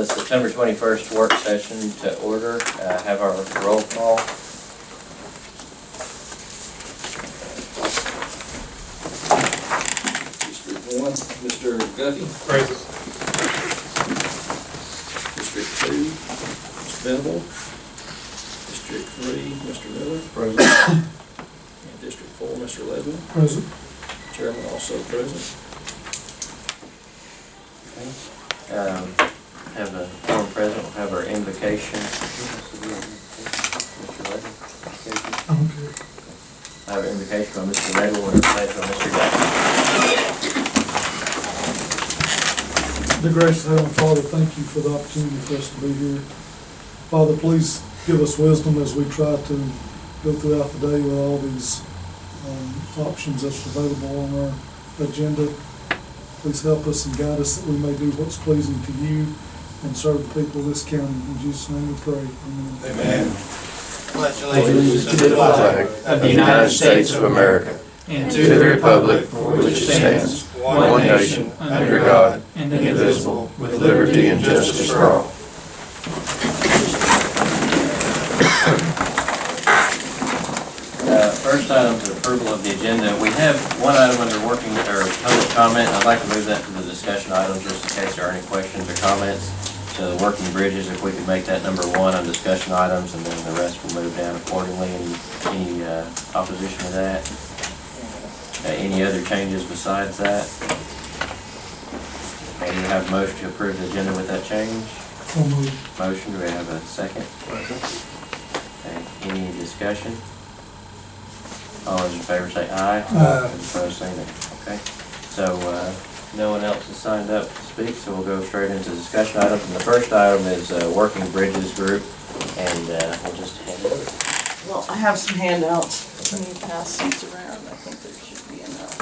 the September 21st work session to order. Have our roll call. District 1, Mr. Guffey. Present. District 2, Mr. Venable. District 3, Mr. Miller. Present. And District 4, Mr. Ledwin. Present. Chairman also present. Have a form present. We'll have our invocation. Mr. Ledwin. Okay. I have an invocation by Mr. Ledwin and a pledge by Mr. Guthrie. The gracious Heavenly Father, thank you for the opportunity for us to be here. Father, please give us wisdom as we try to go throughout the day with all these options that's available on our agenda. Please help us and guide us that we may do what's pleasing to you and serve the people of this county. In Jesus' name we pray. Amen. Amen. Pledge allegiance to the flag of the United States of America and to the republic for which it stands, one nation, under God, indivisible, with liberty and justice for all. First item is approval of the agenda. We have one item under working or public comment. I'd like to move that to the discussion item just in case there are any questions or comments. So the working bridges, if we could make that number 1 on discussion items, and then the rest will move down accordingly. Any opposition to that? Any other changes besides that? Maybe we have a motion to approve the agenda with that change. So moved. Motion, do we have a second? Okay, any discussion? All those in favor say aye. Aye. And opposed say no. Okay, so no one else has signed up to speak, so we'll go straight into discussion items. And the first item is Working Bridges Group, and we'll just hand it over. Well, I have some handouts. Can you pass these around? I think there should be enough.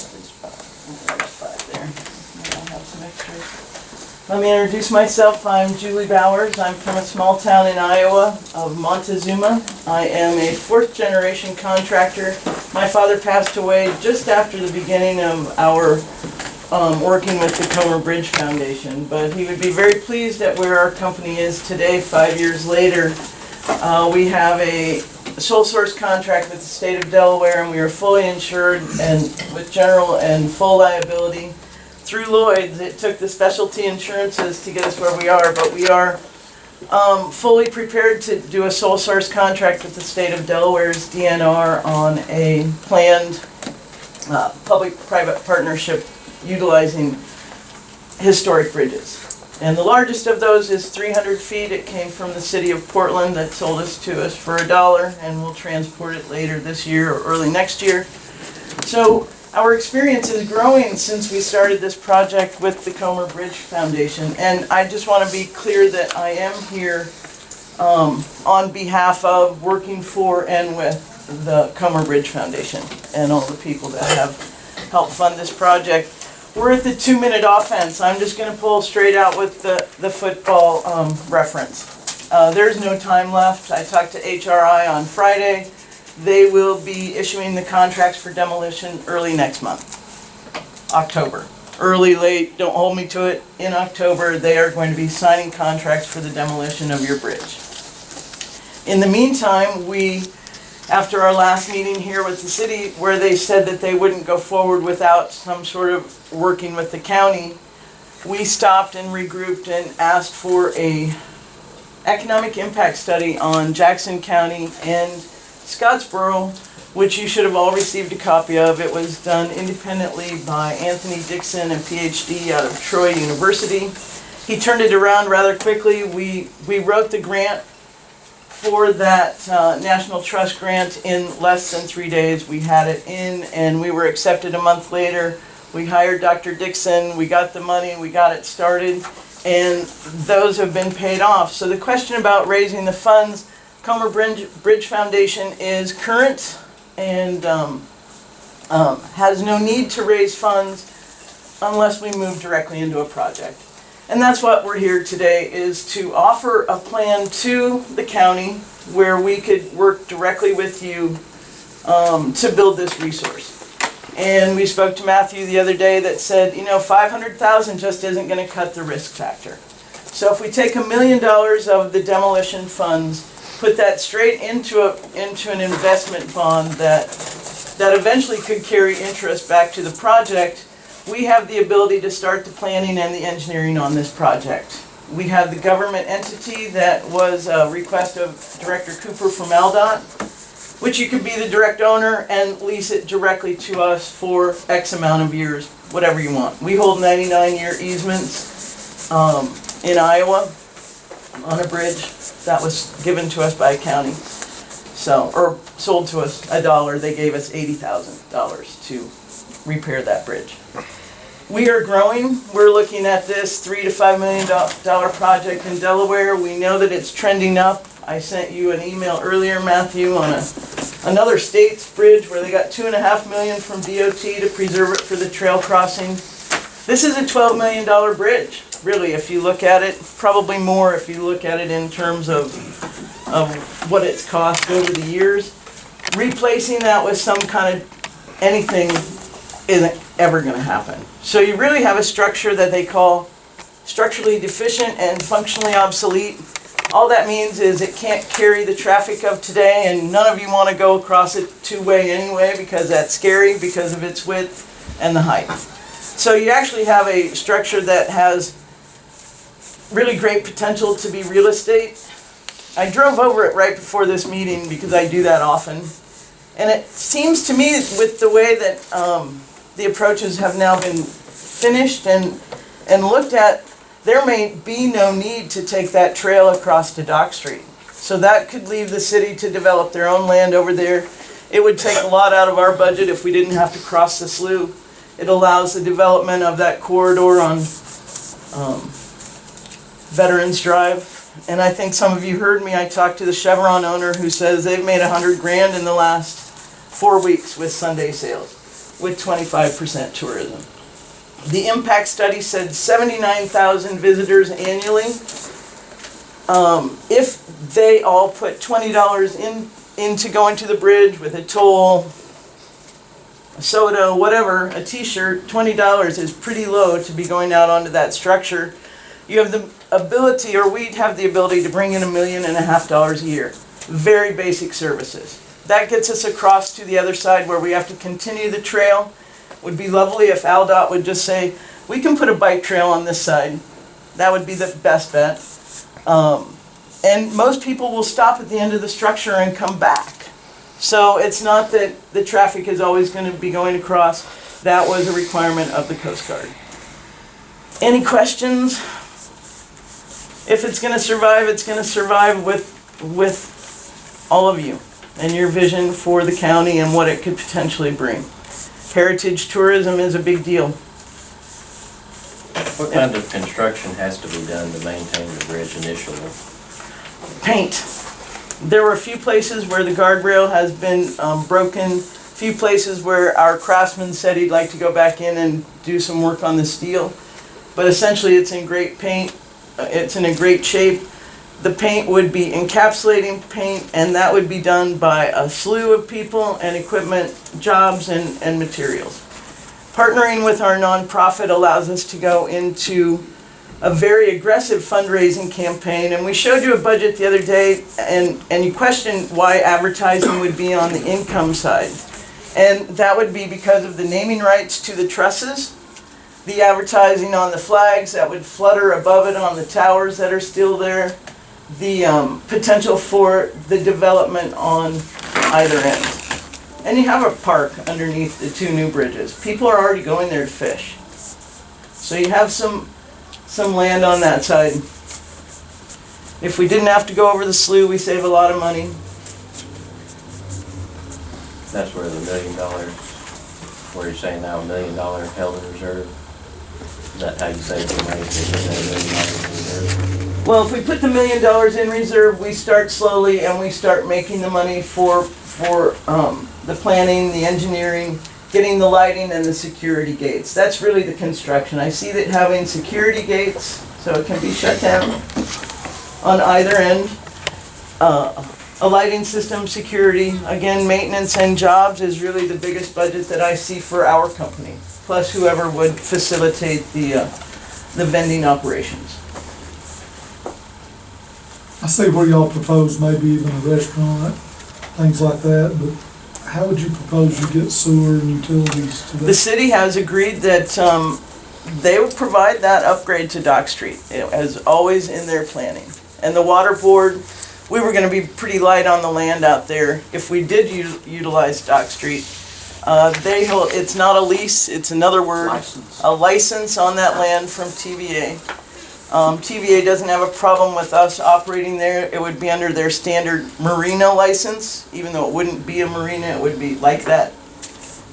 At least 5. There's 5 there. And I have some extras. Let me introduce myself. I'm Julie Bowers. I'm from a small town in Iowa of Montezuma. I am a 4th generation contractor. My father passed away just after the beginning of our working with the Comer Bridge Foundation, but he would be very pleased at where our company is today, 5 years later. We have a sole source contract with the state of Delaware, and we are fully insured and with general and full liability through Lloyd's. It took the specialty insurances to get us where we are, but we are fully prepared to do a sole source contract with the state of Delaware's DNR on a planned public-private partnership utilizing historic bridges. And the largest of those is 300 feet. It came from the city of Portland that sold us to us for $1, and we'll transport it later this year or early next year. So our experience is growing since we started this project with the Comer Bridge Foundation. And I just want to be clear that I am here on behalf of, working for, and with the Comer Bridge Foundation and all the people that have helped fund this project. We're at the 2-minute offense. I'm just going to pull straight out with the football reference. There's no time left. I talked to HRI on Friday. They will be issuing the contracts for demolition early next month, October. Early, late, don't hold me to it. In October, they are going to be signing contracts for the demolition of your bridge. In the meantime, after our last meeting here with the city, where they said that they wouldn't go forward without some sort of working with the county, we stopped and regrouped and asked for a economic impact study on Jackson County and Scottsboro, which you should have all received a copy of. It was done independently by Anthony Dixon, a PhD out of Troy University. He turned it around rather quickly. We wrote the grant for that National Trust grant in less than 3 days. We had it in, and we were accepted a month later. We hired Dr. Dixon, we got the money, we got it started, and those have been paid off. So the question about raising the funds, Comer Bridge Foundation is current and has no need to raise funds unless we move directly into a project. And that's what we're here today, is to offer a plan to the county where we could work directly with you to build this resource. And we spoke to Matthew the other day that said, 500,000 just isn't gonna cut the risk factor. So if we take $1 million of the demolition funds, put that straight into an investment bond that eventually could carry interest back to the project, we have the ability to start the planning and the engineering on this project. We have the government entity that was a request of Director Cooper from AlDOT, which you could be the direct owner and lease it directly to us for X amount of years, whatever you want. We hold 99-year easements in Iowa on a bridge that was given to us by a county. So, or sold to us $1, they gave us $80,000 to repair that bridge. We are growing. We're looking at this $3 to $5 million project in Delaware. We know that it's trending up. I sent you an email earlier, Matthew, on another state's bridge where they got $2.5 million from DOT to preserve it for the trail crossing. This is a $12 million bridge, really, if you look at it. Probably more if you look at it in terms of what it's cost over the years. Replacing that with some kind of anything isn't ever going to happen. So you really have a structure that they call structurally deficient and functionally obsolete. All that means is it can't carry the traffic of today, and none of you want to go across it two-way anyway because that's scary because of its width and the height. So you actually have a structure that has really great potential to be real estate. I drove over it right before this meeting because I do that often. And it seems to me with the way that the approaches have now been finished and looked at, there may be no need to take that trail across to Dock Street. So that could leave the city to develop their own land over there. It would take a lot out of our budget if we didn't have to cross the slough. It allows the development of that corridor on Veterans Drive. And I think some of you heard me, I talked to the Chevron owner who says they've made $100 grand in the last 4 weeks with Sunday sales, with 25% tourism. The impact study said 79,000 visitors annually. If they all put $20 into going to the bridge with a toll, a soda, whatever, a t-shirt, $20 is pretty low to be going out onto that structure. You have the ability, or we'd have the ability to bring in $1.5 million a year. Very basic services. That gets us across to the other side where we have to continue the trail. Would be lovely if AlDOT would just say, we can put a bike trail on this side. That would be the best bet. And most people will stop at the end of the structure and come back. So it's not that the traffic is always going to be going across. That was a requirement of the Coast Guard. Any questions? If it's going to survive, it's going to survive with all of you and your vision for the county and what it could potentially bring. Heritage tourism is a big deal. What kind of construction has to be done to maintain the bridge initially? Paint. There were a few places where the guardrail has been broken, a few places where our craftsman said he'd like to go back in and do some work on the steel. But essentially it's in great paint, it's in a great shape. The paint would be encapsulating paint, and that would be done by a slew of people and equipment, jobs, and materials. Partnering with our nonprofit allows us to go into a very aggressive fundraising campaign, and we showed you a budget the other day, and you questioned why advertising would be on the income side. And that would be because of the naming rights to the trusses, the advertising on the flags that would flutter above it on the towers that are still there, the potential for the development on either end. And you have a park underneath the two new bridges. People are already going there to fish. So you have some land on that side. If we didn't have to go over the slough, we save a lot of money. That's where the $1 million, where you're saying now $1 million held in reserve? Is that how you save the money? $1 million in reserve? Well, if we put the $1 million in reserve, we start slowly and we start making the money for the planning, the engineering, getting the lighting and the security gates. That's really the construction. I see that having security gates so it can be shut down on either end. a lighting system, security, again, maintenance and jobs is really the biggest budget that I see for our company, plus whoever would facilitate the vending operations. I see where y'all propose maybe even a restaurant, things like that, but how would you propose you get sewer and utilities to The that? city has agreed that they will provide that upgrade to Dock Street, as always in their planning. And the water board, we were gonna be pretty light on the land out there if we did utilize Dock Street. It's not a lease, it's another word. License. A license on that land from TVA. TVA doesn't have a problem with us operating there. It would be under their standard marina license, even though it wouldn't be a marina, it would be like that.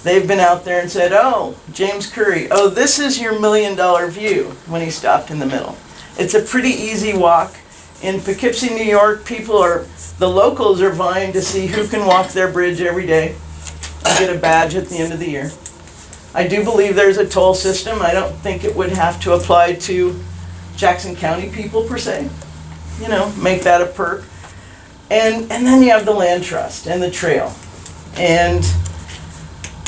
They've been out there and said, oh, James Curry, oh, this is your $1 million view, when he stopped in the middle. It's a pretty easy walk. In Poughkeepsie, New York, the locals are vying to see who can walk their bridge every day and get a badge at the end of the year. I do believe there's a toll system. I don't think it would have to apply to Jackson County people per se. You know, make that a perk. And then you have the land trust and the trail. And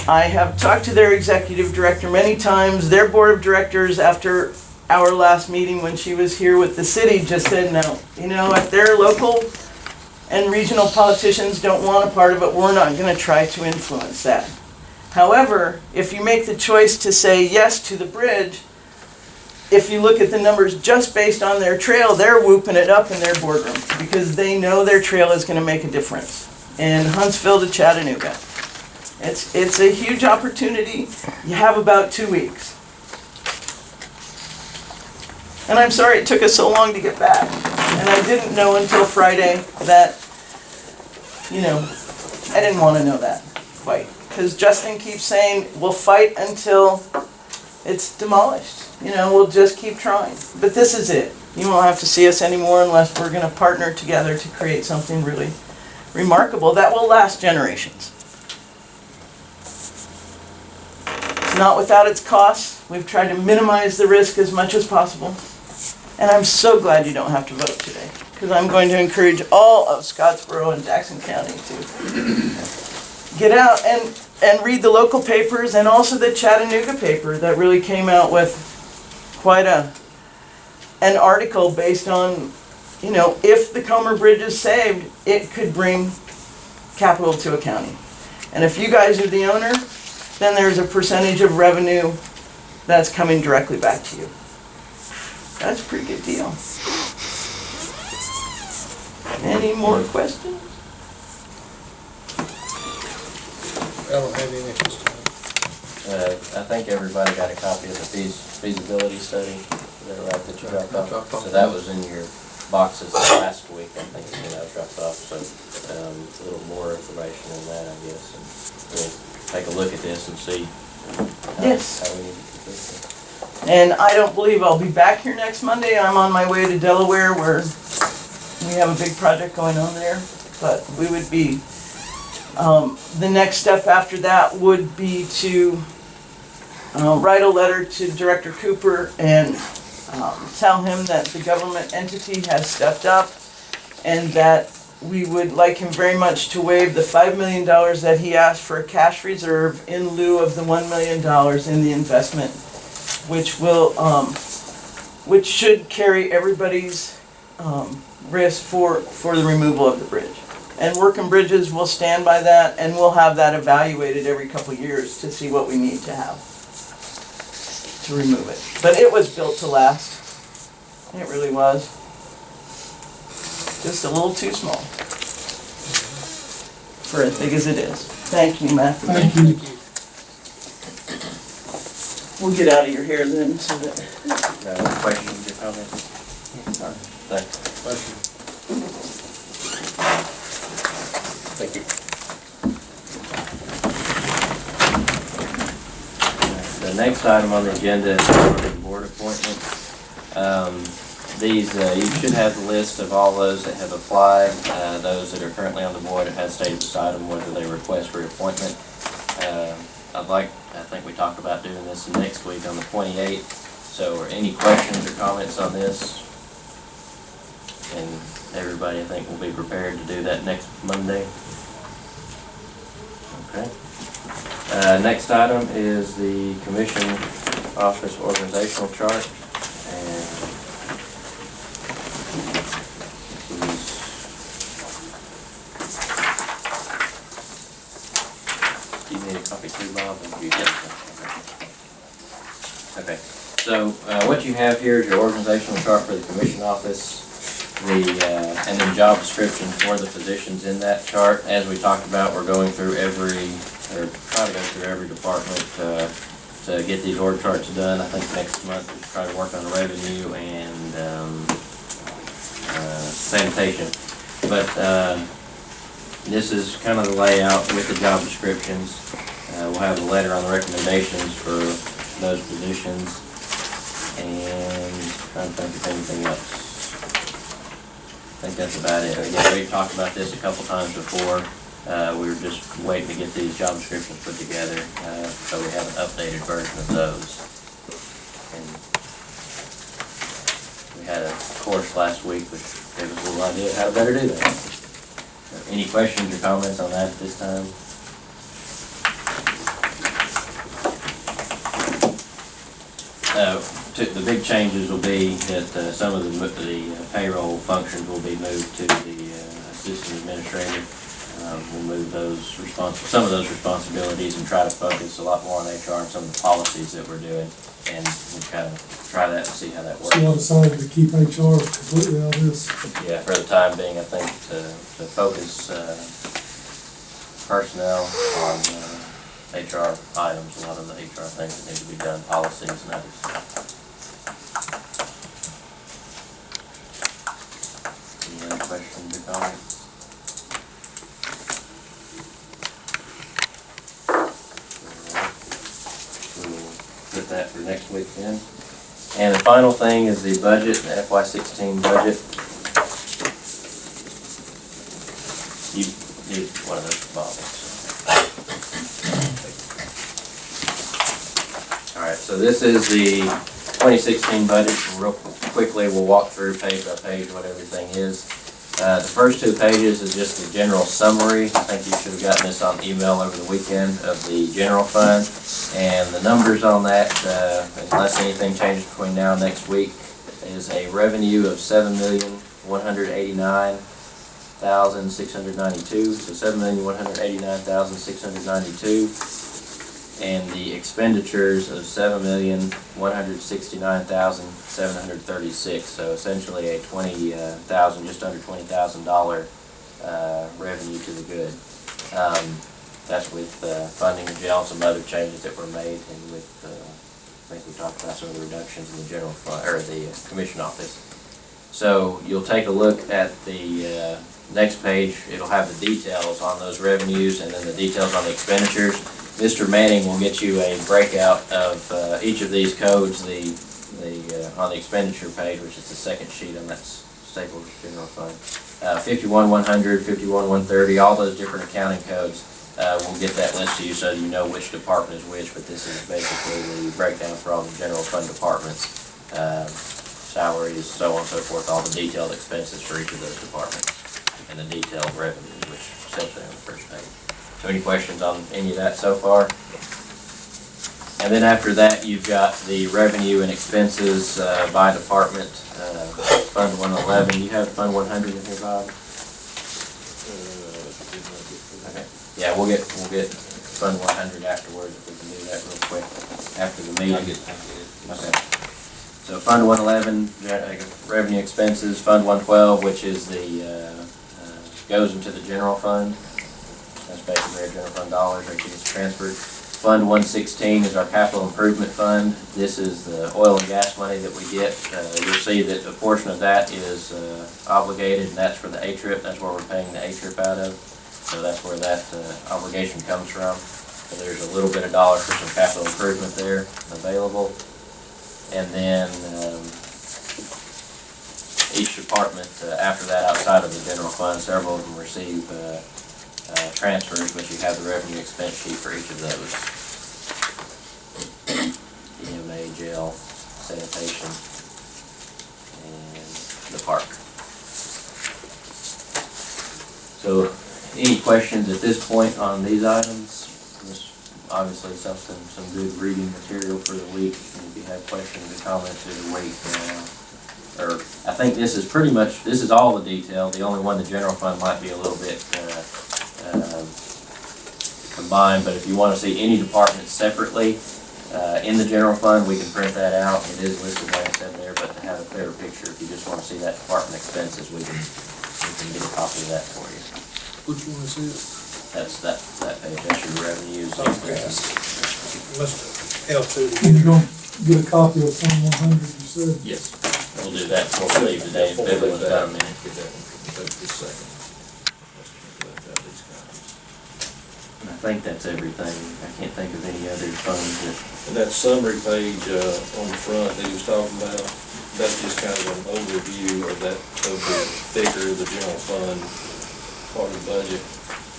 I have talked to their executive director many times. Their board of directors, after our last meeting when she was here with the city, just said no. You know, if their local and regional politicians don't want a part of it, we're not going to try to influence that. However, if you make the choice to say yes to the bridge, if you look at the numbers just based on their trail, they're whooping it up in their boardroom because they know their trail is going to make a difference. And Huntsville to Chattanooga. It's a huge opportunity. You have about 2 weeks. And I'm sorry it took us so long to get back. And I didn't know until Friday that, you know, I didn't want to know that quite. Because Justin keeps saying, we'll fight until it's demolished. You know, we'll just keep trying. But this is it. You won't have to see us anymore unless we're going to partner together to create something really remarkable that will last generations. It's not without its costs. We've tried to minimize the risk as much as possible. And I'm so glad you don't have to vote today, because I'm going to encourage all of Scottsboro and Jackson County to get out and read the local papers and also the Chattanooga paper that really came out with quite an article based on, you know, if the Comer Bridge is saved, it could bring capital to a county. And if you guys are the owner, then there's a percentage of revenue that's coming directly back to you. That's a pretty good deal. Any more questions? I don't have any at this time. I think everybody got a copy of the feasibility study. Is that right, that you dropped off? So that was in your boxes last week, I think, when I dropped off. So a little more information on that, I guess. And we'll take a look at this and see Yes. how we need to do this. And I don't believe I'll be back here next Monday. I'm on my way to Delaware where we have a big project going on there. But we would be, the next step after that would be to write a letter to Director Cooper and tell him that the government entity has stepped up and that we would like him very much to waive the $5 million that he asked for a cash reserve in lieu of the $1 million in the investment, which will, which should carry everybody's risk for the removal of the bridge. And Working Bridges will stand by that, and we'll have that evaluated every couple of years to see what we need to have to remove it. But it was built to last. It really was. Just a little too small for as big as it is. Thank you, Matthew. Thank you. We'll get out of your hair then, so that. Any questions or comments? All right, thanks. Thank you. The next item on the agenda is board appointments. These, you should have the list of all those that have applied, those that are currently on the board and have stated beside them whether they request reappointment. I think we talked about doing this next week on the 28th. So are any questions or comments on this? And everybody, I think, will be prepared to do that next Monday. Okay. Next item is the commission office organizational chart. And do you need a copy too, Bob? Or do you get it? Okay. So what you have here is your organizational chart for the commission office, and then job description for the positions in that chart. As we talked about, we're going through try to go through every department to get these org charts done. I think next month we'll try to work on revenue and sanitation. But this is kind of the layout with the job descriptions. We'll have a letter on the recommendations for those positions, and trying to think of anything else. I think that's about it. Again, we've talked about this a couple times before. We were just waiting to get these job descriptions put together, so we have an updated version of those. And we had a course last week which gave us a little idea of how to better do that. So any questions or comments on that at this time? The big changes will be that some of the payroll functions will be moved to the assistant administrator. We'll move some of those responsibilities and try to focus a lot more on HR and some of the policies that we're doing, and we'll kind of try that and see how that works. So I decided to keep HR completely out of this. Yeah, for the time being, I think to focus personnel on HR items, a lot of the HR things that need to be done, policies and others. Any other questions or comments? We'll put that for next week then. And the final thing is the budget, the FY16 budget. You need one of those bottles. All right, so this is the 2016 budget. Real quickly, we'll walk through page by page what everything is. The first two pages is just the general summary. I think you should have gotten this on email over the weekend of the general fund. And the numbers on that, unless anything changes between now and next week, is a revenue of $7,189,692. So $7,189,692. And the expenditures of $7,169,736. So essentially a just under $20,000 revenue to the good. That's with funding the jail and some other changes that were made, and with I think we talked about some of the reductions in the general fund or the commission office. So you'll take a look at the next page. It'll have the details on those revenues and then the details on the expenditures. Mr. Manning will get you a breakout of each of these codes, on the expenditure page, which is the second sheet on that Staples General Fund. 51-100, 51-130, all those different accounting codes. We'll get that list to you so you know which department is which, but this is basically the breakdown for all the general fund departments, salaries, so on and so forth, all the detailed expenses for each of those departments, and the detailed revenues, which is essentially on the first page. So any questions on any of that so far? And then after that, you've got the revenue and expenses by department. Fund 111, you have Fund 100 in here, Bob? Okay. Yeah, we'll get Fund 100 afterwards if we can do that real quick after the meeting. Okay. So Fund 111, revenue expenses. Fund 112, which is the goes into the general fund. That's basically our general fund dollars that gets transferred. Fund 116 is our capital improvement fund. This is the oil and gas money that we get. You'll see that a portion of that is obligated, and that's for the A-Trip. That's where we're paying the A-Trip out of. So that's where that obligation comes from. So there's a little bit of dollars for some capital improvement there available. And then each department after that, outside of the general fund, several of them receive transfers, but you have the revenue expense sheet for each of those. EMA, jail, sanitation, and the park. So, any questions at this point on these items? This obviously something, some good reading material for the week, and if you have questions or comments, either wait. Or, I think this is pretty much, this is all the detail, the only one, the general fund might be a little bit, combined, but if you wanna see any department separately, in the general fund, we can print that out, it is listed like I said there, but to have a clearer picture, if you just wanna see that department expenses, we can get a copy of that for you. Which one is it? That's that page, that's your revenues. Okay. Must help to. And you're gonna get a copy of Fund 100, you said? Yes, we'll do that before we leave today, if everyone's done, then. Get that one, that's the second. And I think that's everything, I can't think of any other funds that, And that summary page, on the front that he was talking about, that's just kind of an overview of that, of the figure of the general fund part of the budget.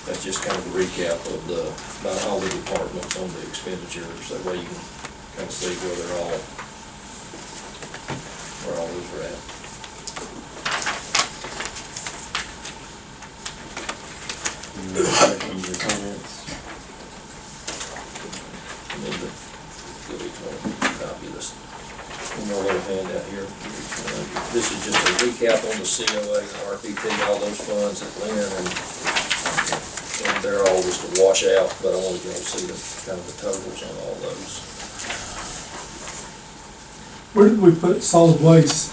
That's just kind of a recap of about all the departments on the expenditures, that way you can kind of see where all those are at. any other questions or comments? And then give each one a copy of this. One more little handout here. This is just a recap on the COA, RPT, all those funds that Lynn and they're all just a washout, but I wanted you to see the kind of the totals on all those. Where did we put solid waste,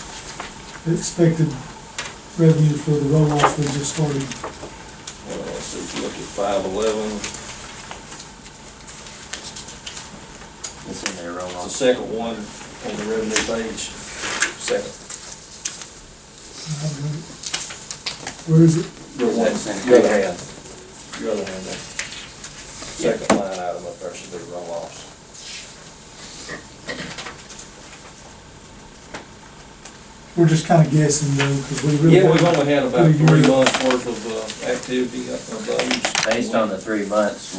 the expected revenue for the roll-off we just started? So if you look at 511, It's in there, roll the on. second one on the revenue page, second. Where is it? Your other hand. Your other hand there. Second line item up there should be roll-offs. We're just kinda guessing though, because we really. Yeah, we've only had about Pretty 3 good. months worth of activity of those. Based on the 3 months,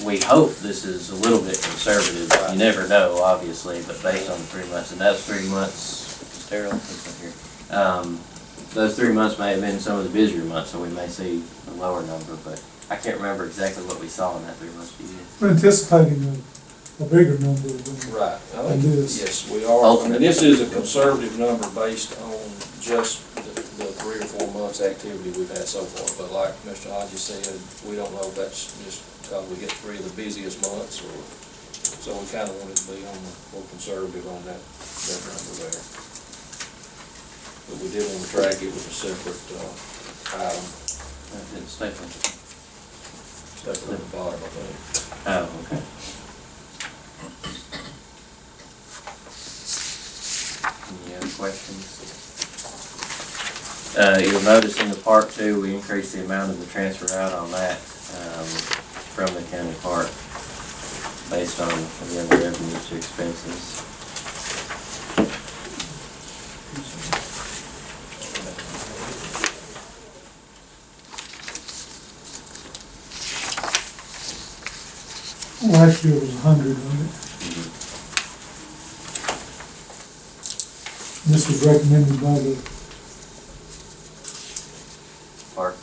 we hope this is a little bit conservative. You never know, obviously, but based on the 3 months, and that's 3 months, sterile, it's not here. Those 3 months may have been some of the busier months, so we may see a lower number, but I can't remember exactly what we saw in that 3 months. Do you? We're anticipating a bigger number than. Right. I And think, this. yes, we are. And this is a conservative number based on just the 3 or 4 months activity we've had so far. But like Mr. Hodges said, we don't know if that's just because we get 3 of the busiest months or, so we kind of wanted to be on the more conservative on that number there. But we did want to track it with a separate, item, It's stapled. separate at the bottom, I think. Oh, okay. Any other questions? You'll notice in the part 2, we increased the amount of the transfer out on that, from the county park, based on, again, the revenues to expenses. Last year was 100, wasn't it? This was recommended by the Park.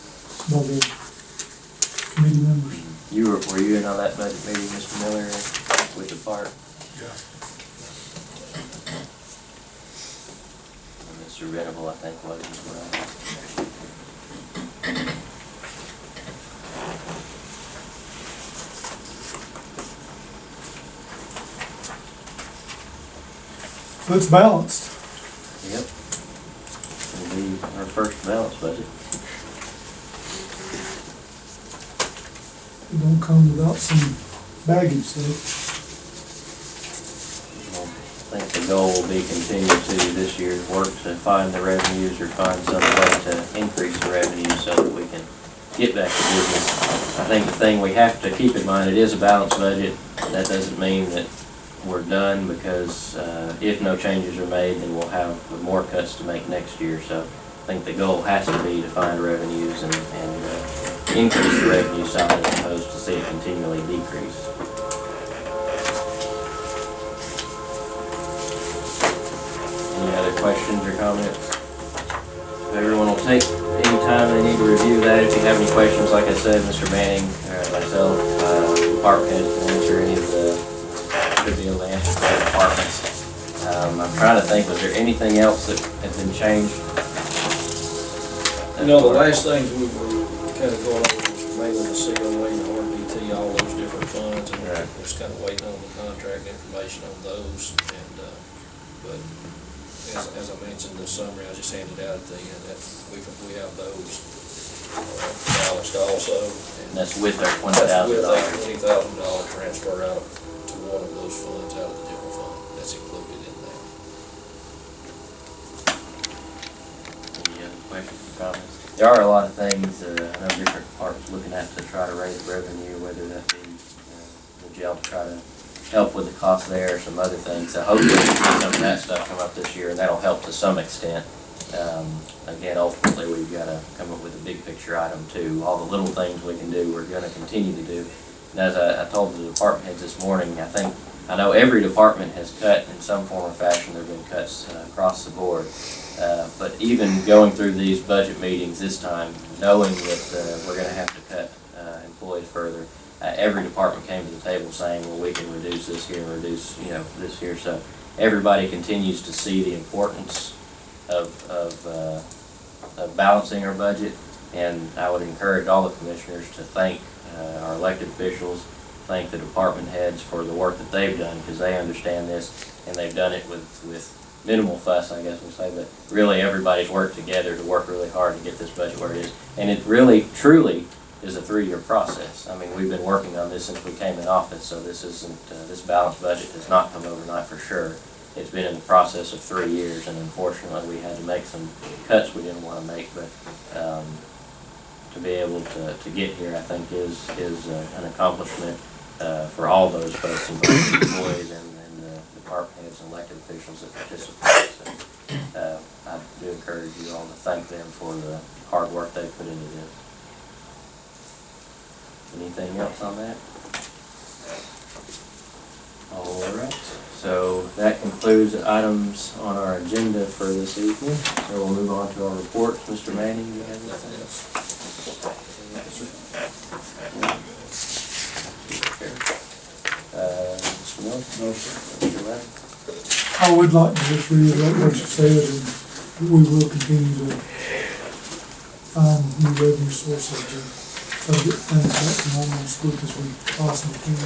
Committee members. Were you in on that budget meeting, Mr. Miller, with the park? Yeah. And Mr. Venable, I think, was as well. So it's balanced. Yep. It'll be our first balanced budget. It don't come without some baggage, though. I think the goal will be continue to this year's work to find the revenues or find some way to increase the revenues so that we can get back to business. I think the thing we have to keep in mind, it is a balanced budget. That doesn't mean that we're done, because if no changes are made, then we'll have more cuts to make next year. So I think the goal has to be to find revenues and increase the revenue side as opposed to see it continually decrease. Any other questions or comments? Everyone will take any time they need to review review that. If you have any questions, like I said, Mr. Manning, myself, department head can answer any of the, should be able to answer for the departments. I'm trying to think, was there anything else that had been changed? You know, the last things we were kind of going over was mainly the COA and RBT, all those different funds, and Right. we're just kind of waiting on the contract information on those, and, but as I mentioned, the summary I just handed out to you, that we have those balanced also. And that's with our That's with a $20,000. $20,000 transfer out to one of those funds out of the general fund, that's included in there. Any other questions or comments? There are a lot of things, I know different departments looking at to try to raise revenue, whether that be the jail to try to help with the cost there, or some other things. So hopefully we'll see some of that stuff come up this year, and that'll help to some extent. Again, ultimately, we've got to come up with a big picture item too. All the little things we can do, we're going to continue to do. And as I told the department heads this morning, I know every department has cut in some form or fashion. There have been cuts across the board. But even going through these budget meetings this time, knowing that we're going to have to cut employees further, every department came to the table saying, well, we can reduce this here and reduce, this here. So everybody continues to see the importance of balancing our budget. And I would encourage all the commissioners to thank our elected officials, thank the department heads for the work that they've done, because they understand this, and they've done it with minimal fuss, I guess we'll say, but really everybody's worked together to work really hard to get this budget where it is. And it really, truly is a 3-year process. I mean, we've been working on this since we came in office, so this isn't, this balanced budget does not come overnight for sure. It's been in the process of 3 years, and unfortunately we had to make some cuts we didn't want to make, but to be able to get here, I think is an accomplishment for all those folks, both employees and the department heads and elected officials that participate. So I do encourage you all to thank them for the hard work they put into this. Anything else on that? All right, so that concludes the items on our agenda for this evening. So we'll move on to our reports. Mr. Manning, do you have anything else? Mr. Miller? No, sir. Mr. Webb? I would like to just reiterate what you said, and we will continue to find new revenue sources to try to get things back to normal as quick as we possibly can.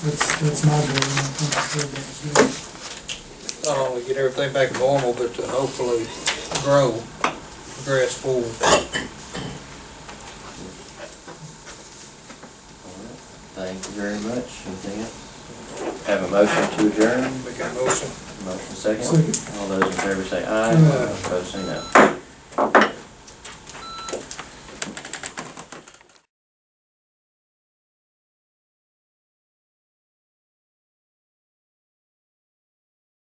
That's my goal, and I think everybody's good. Not only get everything back to normal, but to hopefully progress forward. Thank you very much. Anything else? Have a motion to adjourn? Make a motion. Motion second. Second. All those in favor say aye. Aye. Opposed say no.